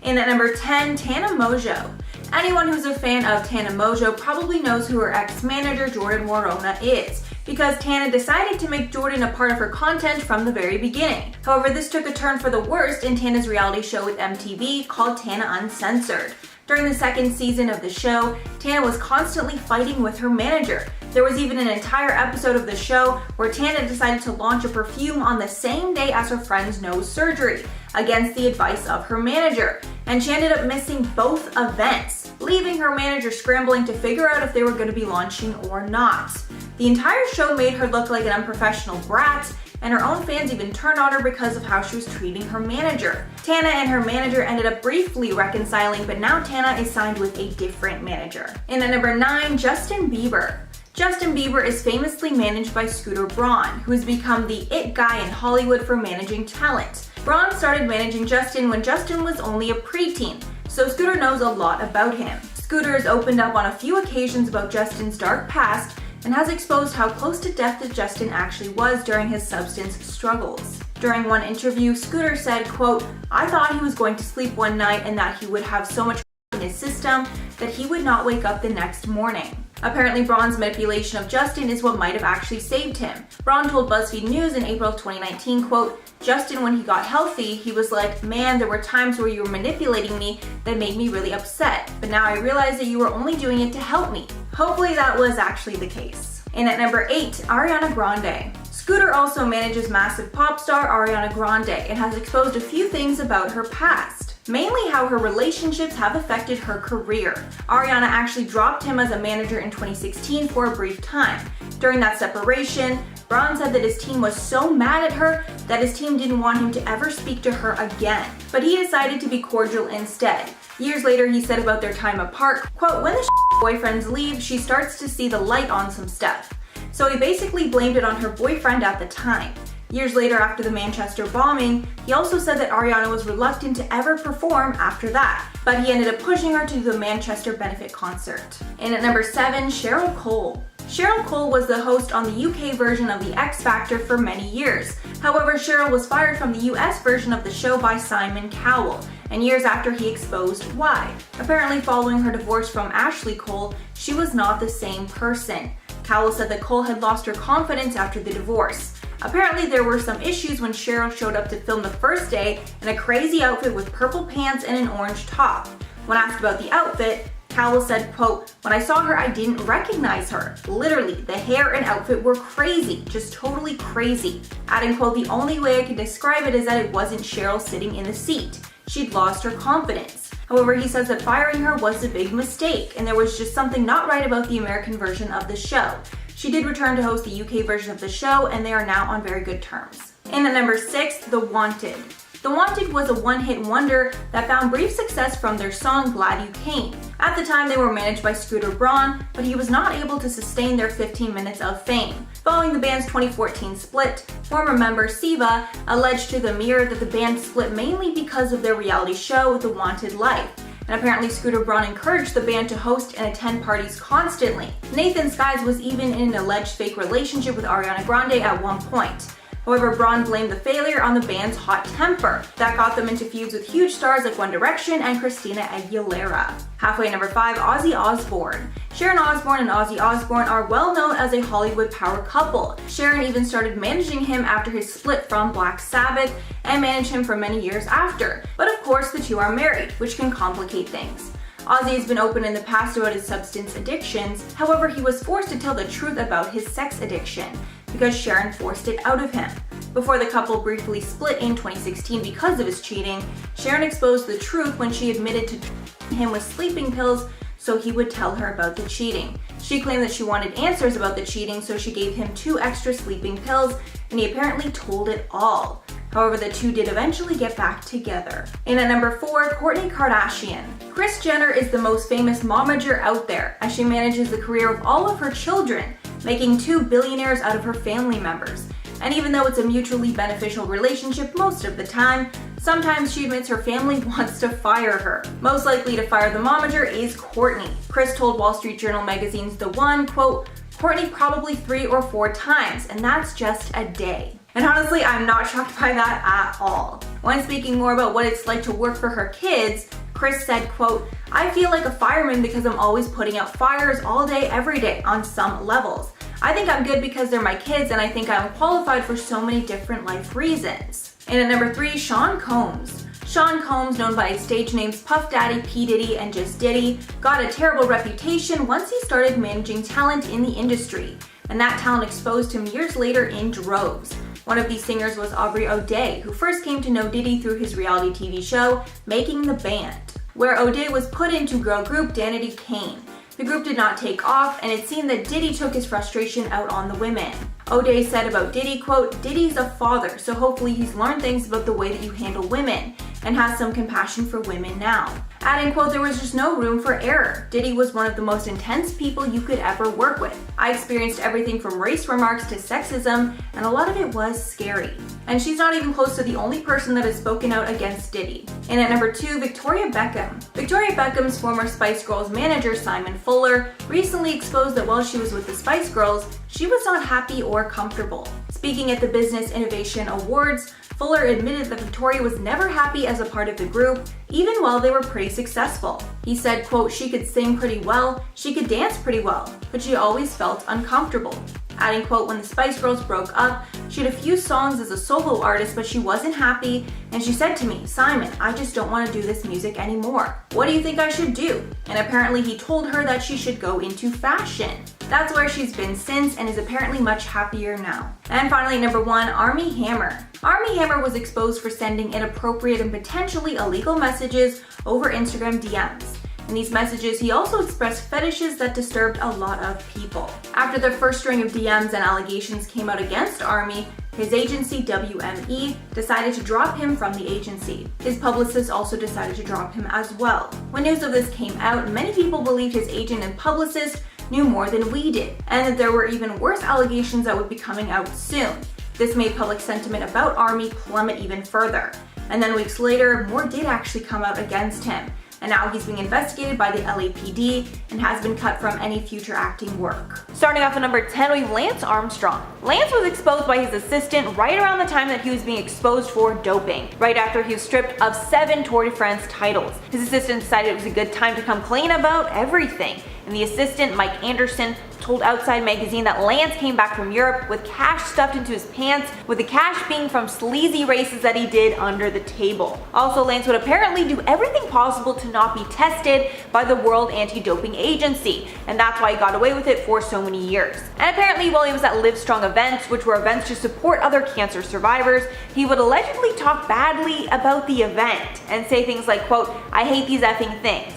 In at number 10, Tana Mongeau. Anyone who's a fan of Tana Mongeau probably knows who her ex-manager Jordan Warona is, because Tana decided to make Jordan a part of her content from the very beginning. However, this took a turn for the worst in Tana's reality show with MTV called Tana Uncensored. During the second season of the show, Tana was constantly fighting with her manager. There was even an entire episode of the show where Tana decided to launch a perfume on the same day as her friend's nose surgery, against the advice of her manager, and she ended up missing both events, leaving her manager scrambling to figure out if they were going to be launching or not. The entire show made her look like an unprofessional brat, and her own fans even turned on her because of how she was treating her manager. Tana and her manager ended up briefly reconciling, but now Tana is signed with a different manager. And at number 9, Justin Bieber. Justin Bieber is famously managed by Scooter Braun, who has become the it guy in Hollywood for managing talent. Braun started managing Justin when Justin was only a preteen, so Scooter knows a lot about him. Scooter has opened up on a few occasions about Justin's dark past and has exposed how close to death that Justin actually was during his substance struggles. During one interview, Scooter said, quote, "I thought he was going to sleep one night and that he would have so much in his system that he would not wake up the next morning." Apparently, Braun's manipulation of Justin is what might have actually saved him. Braun told BuzzFeed News in April of 2019, quote, "Justin, when he got healthy, he was like, man, there were times where you were manipulating me that made me really upset. But now I realize that you were only doing it to help me." Hopefully that was actually the case. And at number 8, Ariana Grande. Scooter also manages massive pop star Ariana Grande and has exposed a few things about her past, mainly how her relationships have affected her career. Ariana actually dropped him as a manager in 2016 for a brief time. During that separation, Braun said that his team was so mad at her that his team didn't want him to ever speak to her again, but he decided to be cordial instead. Years later, he said about their time apart, quote, "When the boyfriends leave, she starts to see the light on some stuff." So he basically blamed it on her boyfriend at the time. Years later, after the Manchester bombing, he also said that Ariana was reluctant to ever perform after that, but he ended up pushing her to do the Manchester benefit concert. And at number 7, Cheryl Cole. Cheryl Cole was the host on the UK version of The X Factor for many years. However, Cheryl was fired from the US version of the show by Simon Cowell, and years after he exposed why. Apparently, following her divorce from Ashley Cole, she was not the same person. Cowell said that Cole had lost her confidence after the divorce. Apparently, there were some issues when Cheryl showed up to film the first day in a crazy outfit with purple pants and an orange top. When asked about the outfit, Cowell said, quote, "When I saw her, I didn't recognize her. Literally, the hair and outfit were crazy, just totally crazy." Adding, quote, "The only way I can describe it is that it wasn't Cheryl sitting in the seat. She'd lost her confidence." However, he says that firing her was a big mistake, and there was just something not right about the American version of the show. She did return to host the UK version of the show, and they are now on very good terms. And at number 6, The Wanted. The Wanted was a one-hit wonder that found brief success from their song Glad You Came. At the time, they were managed by Scooter Braun, but he was not able to sustain their 15 minutes of fame. Following the band's 2014 split, former member Siva alleged to the Mirror that the band split mainly because of their reality show, The Wanted Life. And apparently Scooter Braun encouraged the band to host and attend parties constantly. Nathan Skies was even in an alleged fake relationship with Ariana Grande at one point. However, Braun blamed the failure on the band's hot temper. That got them into feuds with huge stars like One Direction and Christina Aguilera. Halfway at number 5, Ozzy Osbourne. Sharon Osbourne and Ozzy Osbourne are well known as a Hollywood power couple. Sharon even started managing him after his split from Black Sabbath and managed him for many years after. But of course, the two are married, which can complicate things. Ozzy has been open in the past about his substance addictions. However, he was forced to tell the truth about his sex addiction because Sharon forced it out of him. Before the couple briefly split in 2016 because of his cheating, Sharon exposed the truth when she admitted to treating him with sleeping pills so he would tell her about the cheating. She claimed that she wanted answers about the cheating, so she gave him 2 extra sleeping pills, and he apparently told it all. However, the two did eventually get back together. And at number 4, Kourtney Kardashian. Kris Jenner is the most famous momager out there, as she manages the career of all of her children, making 2 billionaires out of her family members. And even though it's a mutually beneficial relationship most of the time, sometimes she admits her family wants to fire her. Most likely to fire the momager is Kourtney. Kris told Wall Street Journal magazine's The One, quote, "Kourtney probably 3 or 4 times, and that's just a day." And honestly, I'm not shocked by that at all. When speaking more about what it's like to work for her kids, Chris said, quote, "I feel like a fireman because I'm always putting out fires all day, every day on some levels. I think I'm good because they're my kids, and I think I'm qualified for so many different life reasons." And at number 3, Sean Combs. Sean Combs, known by his stage names Puff Daddy, P. Diddy, and Just Diddy, got a terrible reputation once he started managing talent in the industry, and that talent exposed him years later in droves. One of these singers was Aubrey O'Day, who first came to know Diddy through his reality TV show, Making the Band, where O'Day was put into girl group Danity Kane. The group did not take off, and it seemed that Diddy took his frustration out on the women. O'Day said about Diddy, quote, "Diddy's a father, so hopefully he's learned things about the way that you handle women, and has some compassion for women now." Adding, quote, "There was just no room for error. Diddy was one of the most intense people you could ever work with. I experienced everything from race remarks to sexism, and a lot of it was scary." And she's not even close to the only person that has spoken out against Diddy. And at number 2, Victoria Beckham. Victoria Beckham's former Spice Girls manager, Simon Fuller, recently exposed that while she was with the Spice Girls, she was not happy or comfortable. Speaking at the Business Innovation Awards, Fuller admitted that Victoria was never happy as a part of the group, even while they were pretty successful. He said, quote, "She could sing pretty well, she could dance pretty well, but she always felt uncomfortable." Adding, quote, "When the Spice Girls broke up, she had a few songs as a solo artist, but she wasn't happy, and she said to me, 'Simon, I just don't want to do this music anymore. What do you think I should do?' And apparently he told her that she should go into fashion. That's where she's been since and is apparently much happier now." And finally, number 1, Armie Hammer. Armie Hammer was exposed for sending inappropriate and potentially illegal messages over Instagram DMs. In these messages, he also expressed fetishes that disturbed a lot of people. After the first string of DMs and allegations came out against Armie, his agency, WME, decided to drop him from the agency. His publicist also decided to drop him as well. When news of this came out, many people believed his agent and publicist knew more than we did, and that there were even worse allegations that would be coming out soon. This made public sentiment about Armie plummet even further. And then weeks later, more did actually come out against him. And now he's being investigated by the LAPD and has been cut from any future acting work. Starting off at number 10, we have Lance Armstrong. Lance was exposed by his assistant right around the time that he was being exposed for doping, right after he was stripped of 7 Tour de France titles. His assistant decided it was a good time to come clean about everything, and the assistant, Mike Anderson, told Outside Magazine that Lance came back from Europe with cash stuffed into his pants, with the cash being from sleazy races that he did under the table. Also, Lance would apparently do everything possible to not be tested by the World Anti-Doping Agency, and that's why he got away with it for so many years. And apparently while he was at Livestrong events, which were events to support other cancer survivors, he would allegedly talk badly about the event and say things like, quote, "I hate these effing things."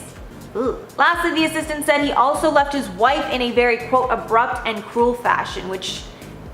Ooh. Lastly, the assistant said he also left his wife in a very, quote, "abrupt and cruel fashion," which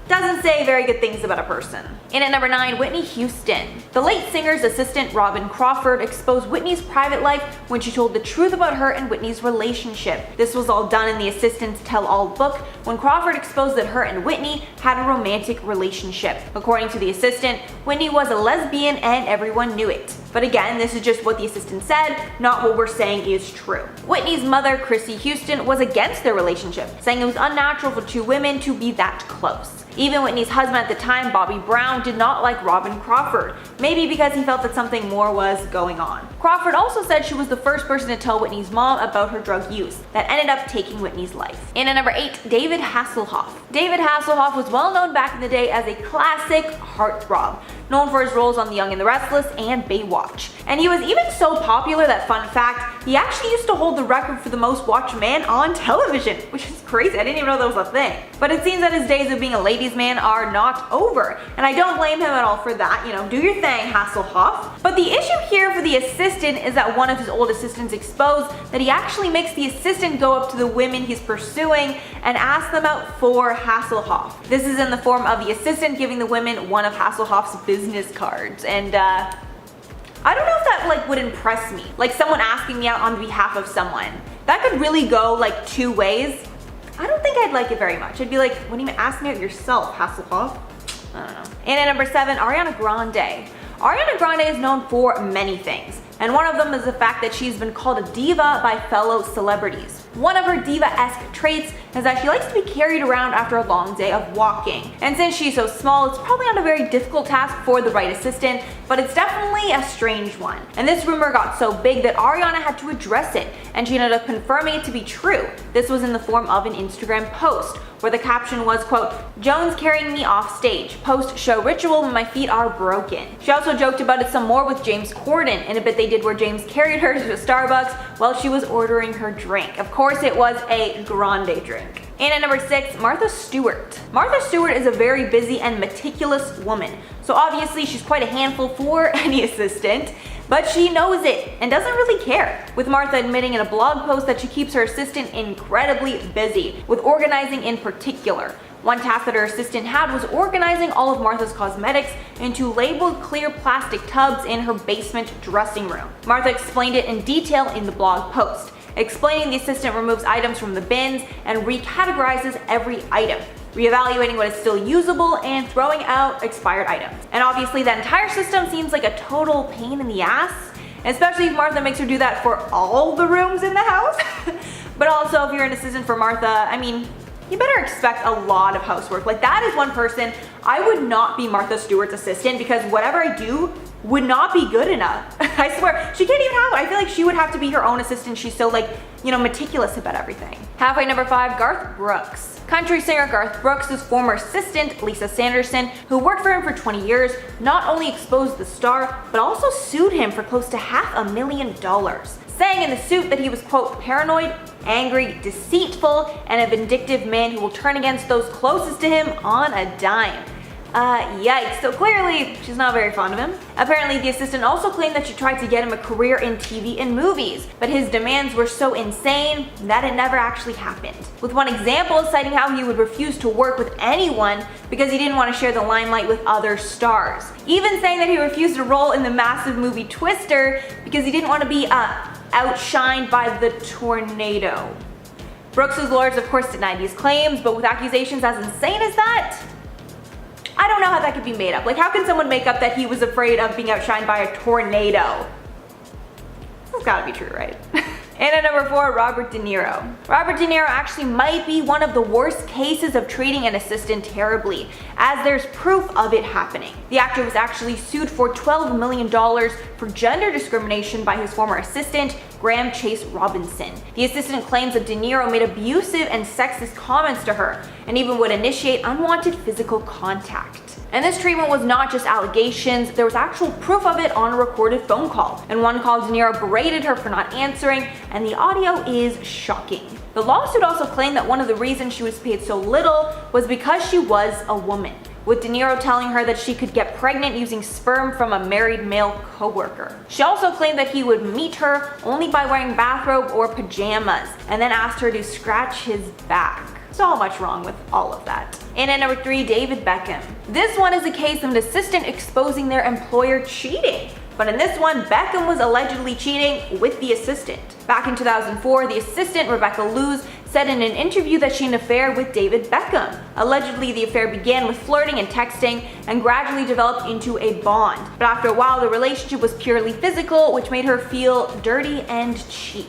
doesn't say very good things about a person. And at number 9, Whitney Houston. The late singer's assistant, Robin Crawford, exposed Whitney's private life when she told the truth about her and Whitney's relationship. This was all done in the assistant's tell-all book when Crawford exposed that her and Whitney had a romantic relationship. According to the assistant, Whitney was a lesbian and everyone knew it. But again, this is just what the assistant said, not what we're saying is true. Whitney's mother, Chrissy Houston, was against their relationship, saying it was unnatural for 2 women to be that close. Even Whitney's husband at the time, Bobby Brown, did not like Robin Crawford, maybe because he felt that something more was going on. Crawford also said she was the first person to tell Whitney's mom about her drug use that ended up taking Whitney's life. And at number 8, David Hasselhoff. David Hasselhoff was well known back in the day as a classic heartthrob, known for his roles on The Young and the Restless and Baywatch. And he was even so popular that, fun fact, he actually used to hold the record for the most watched man on television, which is crazy. I didn't even know that was a thing. But it seems that his days of being a ladies' man are not over, and I don't blame him at all for that. You know, do your thing, Hasselhoff. But the issue here for the assistant is that one of his old assistants exposed that he actually makes the assistant go up to the women he's pursuing and ask them out for Hasselhoff. This is in the form of the assistant giving the women one of Hasselhoff's business cards, and I don't know if that would impress me. Like someone asking me out on behalf of someone. That could really go 2 ways. I don't think I'd like it very much. I'd be like, what do you mean, ask me out yourself, Hasselhoff? I don't know. And at number 7, Ariana Grande. Ariana Grande is known for many things, and one of them is the fact that she's been called a diva by fellow celebrities. One of her diva-esque traits is that she likes to be carried around after a long day of walking. And since she's so small, it's probably not a very difficult task for the right assistant, but it's definitely a strange one. And this rumor got so big that Ariana had to address it, and she ended up confirming it to be true. This was in the form of an Instagram post, where the caption was, quote, "Jones carrying me off stage. Post show ritual when my feet are broken." She also joked about it some more with James Corden in a bit they did where James carried her to Starbucks while she was ordering her drink. Of course, it was a grande drink. And at number 6, Martha Stewart. Martha Stewart is a very busy and meticulous woman, so obviously she's quite a handful for any assistant, but she knows it and doesn't really care, with Martha admitting in a blog post that she keeps her assistant incredibly busy, with organizing in particular. One task that her assistant had was organizing all of Martha's cosmetics into labeled clear plastic tubs in her basement dressing room. Martha explained it in detail in the blog post, explaining the assistant removes items from the bins and recategorizes every item, reevaluating what is still usable and throwing out expired items. And obviously that entire system seems like a total pain in the ass, especially if Martha makes her do that for all the rooms in the house. But also if you're an assistant for Martha, I mean, you better expect a lot of housework. Like, that is one person, I would not be Martha Stewart's assistant because whatever I do would not be good enough. I swear, she can't even have it. I feel like she would have to be her own assistant. She's so, like, you know, meticulous about everything. Halfway number 5, Garth Brooks. Country singer Garth Brooks' former assistant, Lisa Sanderson, who worked for him for 20 years, not only exposed the star, but also sued him for close to $500,000, saying in the suit that he was, quote, paranoid, angry, deceitful, and a vindictive man who will turn against those closest to him on a dime. Yikes, so clearly she's not very fond of him. Apparently the assistant also claimed that she tried to get him a career in TV and movies, but his demands were so insane that it never actually happened. With one example citing how he would refuse to work with anyone because he didn't want to share the limelight with other stars. Even saying that he refused a role in the massive movie Twister because he didn't want to be outshined by the tornado. Brooks' lawyers of course denied these claims, but with accusations as insane as that, I don't know how that could be made up. Like, how can someone make up that he was afraid of being outshined by a tornado? That's gotta be true, right? And at number 4, Robert De Niro. Robert De Niro actually might be one of the worst cases of treating an assistant terribly, as there's proof of it happening. The actor was actually sued for $12 million for gender discrimination by his former assistant, Graham Chase Robinson. The assistant claims that De Niro made abusive and sexist comments to her, and even would initiate unwanted physical contact. And this treatment was not just allegations, there was actual proof of it on a recorded phone call. In one call, De Niro berated her for not answering, and the audio is shocking. The lawsuit also claimed that one of the reasons she was paid so little was because she was a woman, with De Niro telling her that she could get pregnant using sperm from a married male coworker. She also claimed that he would meet her only by wearing bathrobe or pajamas, and then asked her to scratch his back. So much wrong with all of that. And at number 3, David Beckham. This one is a case of an assistant exposing their employer cheating. But in this one, Beckham was allegedly cheating with the assistant. Back in 2004, the assistant, Rebecca Luz, said in an interview that she had an affair with David Beckham. Allegedly, the affair began with flirting and texting and gradually developed into a bond. But after a while, the relationship was purely physical, which made her feel dirty and cheap.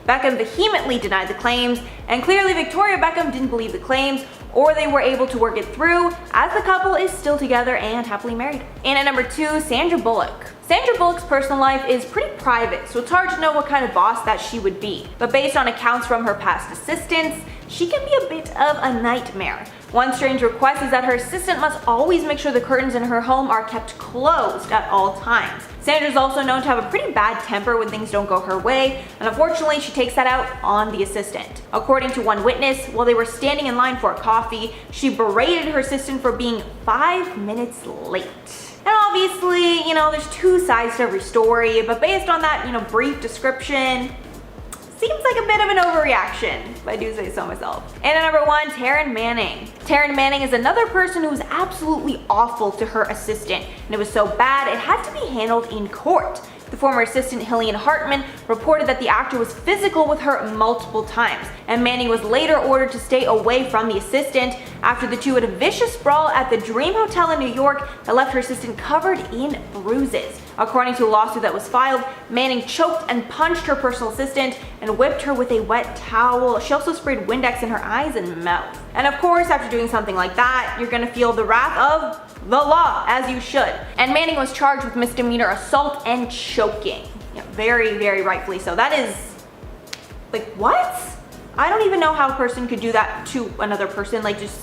Beckham vehemently denied the claims, and clearly Victoria Beckham didn't believe the claims, or they were able to work it through, as the couple is still together and happily married. And at number 2, Sandra Bullock. Sandra Bullock's personal life is pretty private, so it's hard to know what kind of boss that she would be. But based on accounts from her past assistants, she can be a bit of a nightmare. One strange request is that her assistant must always make sure the curtains in her home are kept closed at all times. Sandra's also known to have a pretty bad temper when things don't go her way, and unfortunately she takes that out on the assistant. According to one witness, while they were standing in line for a coffee, she berated her assistant for being 5 minutes late. And obviously, you know, there's two sides to every story, but based on that, you know, brief description, seems like a bit of an overreaction, if I do say so myself. And at number 1, Taryn Manning. Taryn Manning is another person who was absolutely awful to her assistant, and it was so bad it had to be handled in court. The former assistant Hillian Hartman reported that the actor was physical with her multiple times, and Manning was later ordered to stay away from the assistant after the two had a vicious brawl at the Dream Hotel in New York that left her assistant covered in bruises. According to a lawsuit that was filed, Manning choked and punched her personal assistant and whipped her with a wet towel. She also sprayed Windex in her eyes and mouth. And of course, after doing something like that, you're gonna feel the wrath of the law, as you should. And Manning was charged with misdemeanor assault and choking. Yeah, very, very rightfully so. That is, like, what? I don't even know how a person could do that to another person. Like, just,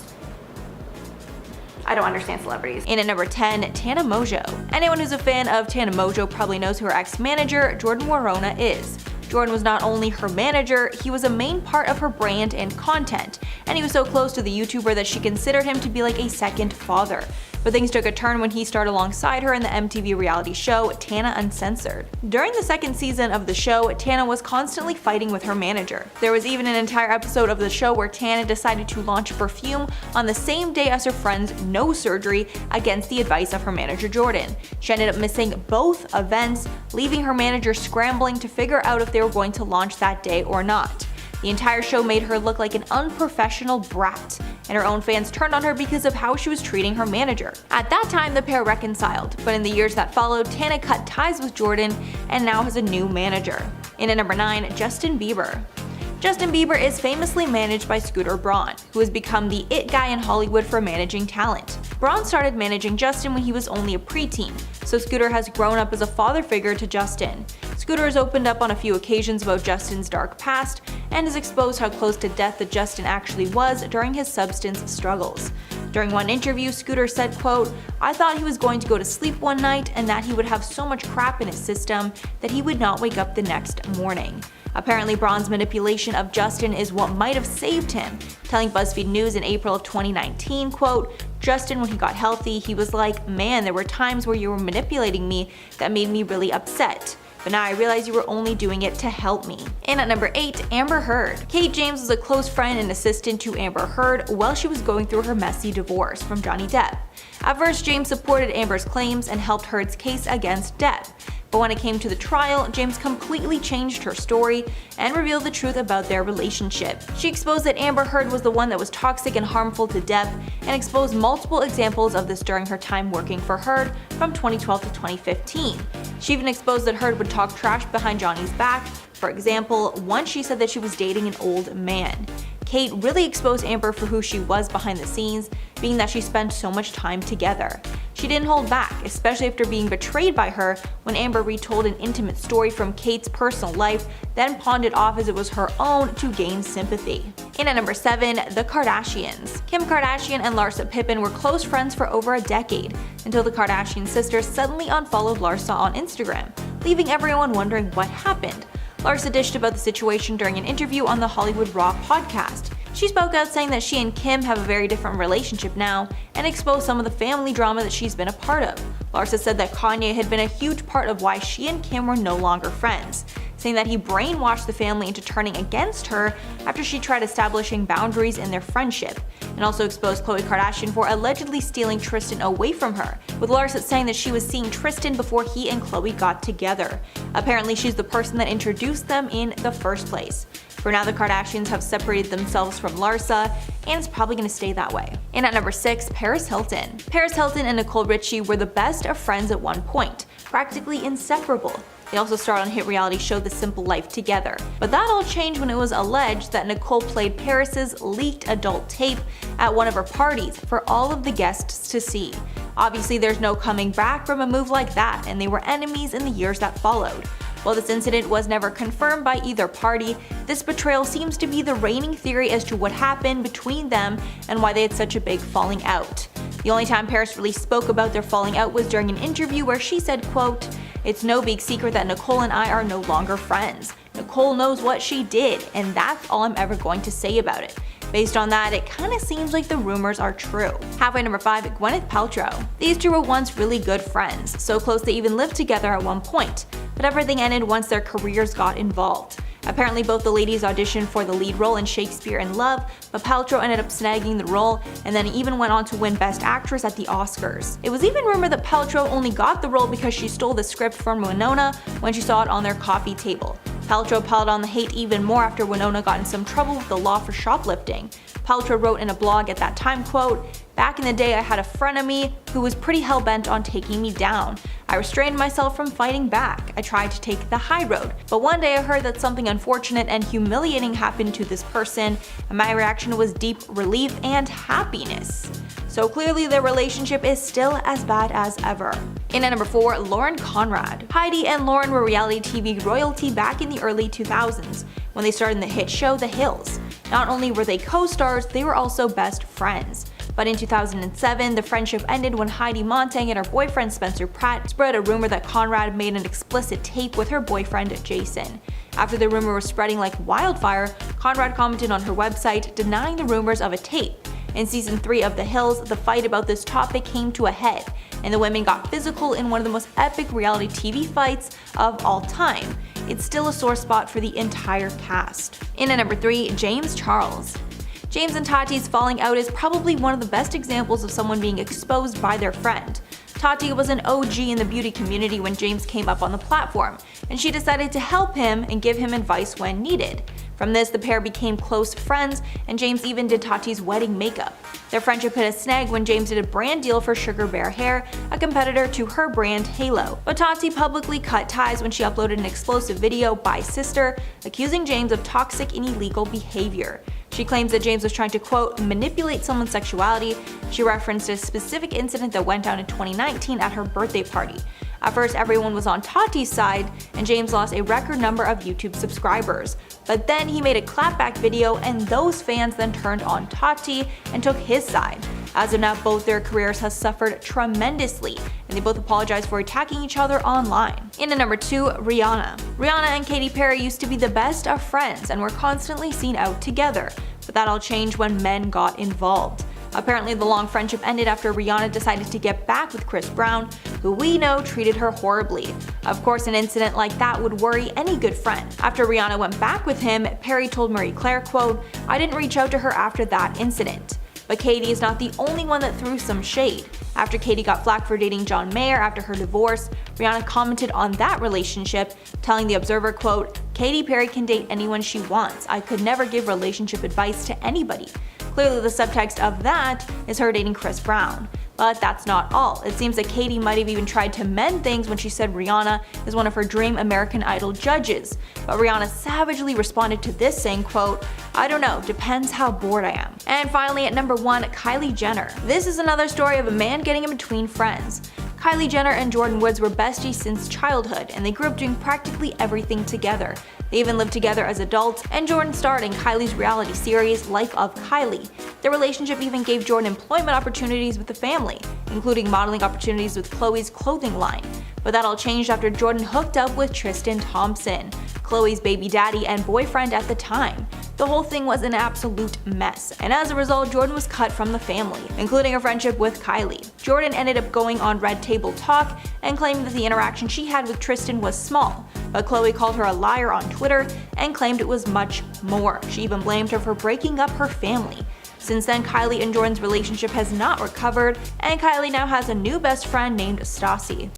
I don't understand celebrities. In at number 10, Tana Mongeau. Anyone who's a fan of Tana Mongeau probably knows who her ex-manager, Jordan Warona, is. Jordan was not only her manager, he was a main part of her brand and content, and he was so close to the YouTuber that she considered him to be like a second father. But things took a turn when he starred alongside her in the MTV reality show Tana Uncensored. During the second season of the show, Tana was constantly fighting with her manager. There was even an entire episode of the show where Tana decided to launch perfume on the same day as her friend's nose surgery against the advice of her manager Jordan. She ended up missing both events, leaving her manager scrambling to figure out if they were going to launch that day or not. The entire show made her look like an unprofessional brat, and her own fans turned on her because of how she was treating her manager. At that time, the pair reconciled, but in the years that followed, Tana cut ties with Jordan and now has a new manager. In at number 9, Justin Bieber. Justin Bieber is famously managed by Scooter Braun, who has become the it guy in Hollywood for managing talent. Braun started managing Justin when he was only a preteen, so Scooter has grown up as a father figure to Justin. Scooter has opened up on a few occasions about Justin's dark past and has exposed how close to death that Justin actually was during his substance struggles. During one interview, Scooter said, quote, "I thought he was going to go to sleep one night and that he would have so much crap in his system that he would not wake up the next morning." Apparently, Braun's manipulation of Justin is what might have saved him, telling BuzzFeed News in April of 2019, quote, "Justin, when he got healthy, he was like, man, there were times where you were manipulating me that made me really upset. But now I realize you were only doing it to help me." And at number 8, Amber Heard. Kate James was a close friend and assistant to Amber Heard while she was going through her messy divorce from Johnny Depp. At first, James supported Amber's claims and helped Heard's case against Depp. But when it came to the trial, James completely changed her story and revealed the truth about their relationship. She exposed that Amber Heard was the one that was toxic and harmful to Depp, and exposed multiple examples of this during her time working for Heard from 2012 to 2015. She even exposed that Heard would talk trash behind Johnny's back. For example, once she said that she was dating an old man. Kate really exposed Amber for who she was behind the scenes, being that she spent so much time together. She didn't hold back, especially after being betrayed by her when Amber retold an intimate story from Kate's personal life, then pawned it off as it was her own to gain sympathy. In at number 7, the Kardashians. Kim Kardashian and Larsa Pippen were close friends for over a decade, until the Kardashian sisters suddenly unfollowed Larsa on Instagram, leaving everyone wondering what happened. Larsa dished about the situation during an interview on the Hollywood Raw podcast. She spoke out saying that she and Kim have a very different relationship now, and exposed some of the family drama that she's been a part of. Larsa said that Kanye had been a huge part of why she and Kim were no longer friends, saying that he brainwashed the family into turning against her after she tried establishing boundaries in their friendship, and also exposed Khloe Kardashian for allegedly stealing Tristan away from her, with Larsa saying that she was seeing Tristan before he and Khloe got together. Apparently, she's the person that introduced them in the first place. For now, the Kardashians have separated themselves from Larsa, and it's probably going to stay that way. And at number 6, Paris Hilton. Paris Hilton and Nicole Richie were the best of friends at one point, practically inseparable. They also starred on hit reality show The Simple Life together. But that all changed when it was alleged that Nicole played Paris's leaked adult tape at one of her parties for all of the guests to see. Obviously, there's no coming back from a move like that, and they were enemies in the years that followed. While this incident was never confirmed by either party, this betrayal seems to be the reigning theory as to what happened between them and why they had such a big falling out. The only time Paris really spoke about their falling out was during an interview where she said, quote, "It's no big secret that Nicole and I are no longer friends. Nicole knows what she did, and that's all I'm ever going to say about it." Based on that, it kinda seems like the rumors are true. Halfway number 5, Gwyneth Paltrow. These two were once really good friends, so close they even lived together at one point, but everything ended once their careers got involved. Apparently both the ladies auditioned for the lead role in Shakespeare in Love, but Paltrow ended up snagging the role and then even went on to win Best Actress at the Oscars. It was even rumored that Paltrow only got the role because she stole the script from Winona when she saw it on their coffee table. Paltrow piled on the hate even more after Winona got in some trouble with the law for shoplifting. Paltrow wrote in a blog at that time, quote, "Back in the day I had a frenemy who was pretty hell-bent on taking me down. I restrained myself from fighting back. I tried to take the high road. But one day I heard that something unfortunate and humiliating happened to this person, and my reaction was deep relief and happiness." So clearly their relationship is still as bad as ever. In at number 4, Lauren Conrad. Heidi and Lauren were reality TV royalty back in the early 2000s when they starred in the hit show The Hills. Not only were they co-stars, they were also best friends. But in 2007, the friendship ended when Heidi Montag and her boyfriend Spencer Pratt spread a rumor that Conrad made an explicit tape with her boyfriend Jason. After the rumor was spreading like wildfire, Conrad commented on her website denying the rumors of a tape. In season 3 of The Hills, the fight about this topic came to a head, and the women got physical in one of the most epic reality TV fights of all time. It's still a sore spot for the entire cast. In at number 3, James Charles. James and Tati's falling out is probably one of the best examples of someone being exposed by their friend. Tati was an OG in the beauty community when James came up on the platform, and she decided to help him and give him advice when needed. From this, the pair became close friends, and James even did Tati's wedding makeup. Their friendship hit a snag when James did a brand deal for Sugar Bear Hair, a competitor to her brand Halo. But Tati publicly cut ties when she uploaded an explosive video by Sister, accusing James of toxic and illegal behavior. She claims that James was trying to, quote, manipulate someone's sexuality. She referenced a specific incident that went down in 2019 at her birthday party. At first, everyone was on Tati's side, and James lost a record number of YouTube subscribers. But then he made a clapback video, and those fans then turned on Tati and took his side. As of now, both their careers have suffered tremendously, and they both apologized for attacking each other online. In at number 2, Rihanna. Rihanna and Katy Perry used to be the best of friends and were constantly seen out together, but that all changed when men got involved. Apparently, the long friendship ended after Rihanna decided to get back with Chris Brown, who we know treated her horribly. Of course, an incident like that would worry any good friend. After Rihanna went back with him, Perry told Marie Claire, quote, "I didn't reach out to her after that incident." But Katy is not the only one that threw some shade. After Katy got flack for dating John Mayer after her divorce, Rihanna commented on that relationship, telling The Observer, quote, "Katy Perry can date anyone she wants. I could never give relationship advice to anybody." Clearly the subtext of that is her dating Chris Brown. But that's not all. It seems that Katy might have even tried to mend things when she said Rihanna is one of her dream American Idol judges. But Rihanna savagely responded to this saying, quote, "I don't know, depends how bored I am." And finally at number 1, Kylie Jenner. This is another story of a man getting in between friends. Kylie Jenner and Jordyn Woods were besties since childhood, and they grew up doing practically everything together. They even lived together as adults, and Jordyn starred in Kylie's reality series, Life of Kylie. Their relationship even gave Jordyn employment opportunities with the family, including modeling opportunities with Khloe's clothing line. But that all changed after Jordyn hooked up with Tristan Thompson, Khloe's baby daddy and boyfriend at the time. The whole thing was an absolute mess, and as a result, Jordyn was cut from the family, including her friendship with Kylie. Jordyn ended up going on Red Table Talk and claiming that the interaction she had with Tristan was small, but Khloe called her a liar on Twitter and claimed it was much more. She even blamed her for breaking up her family. Since then, Kylie and Jordyn's relationship has not recovered, and Kylie now has a new best friend named Stassi.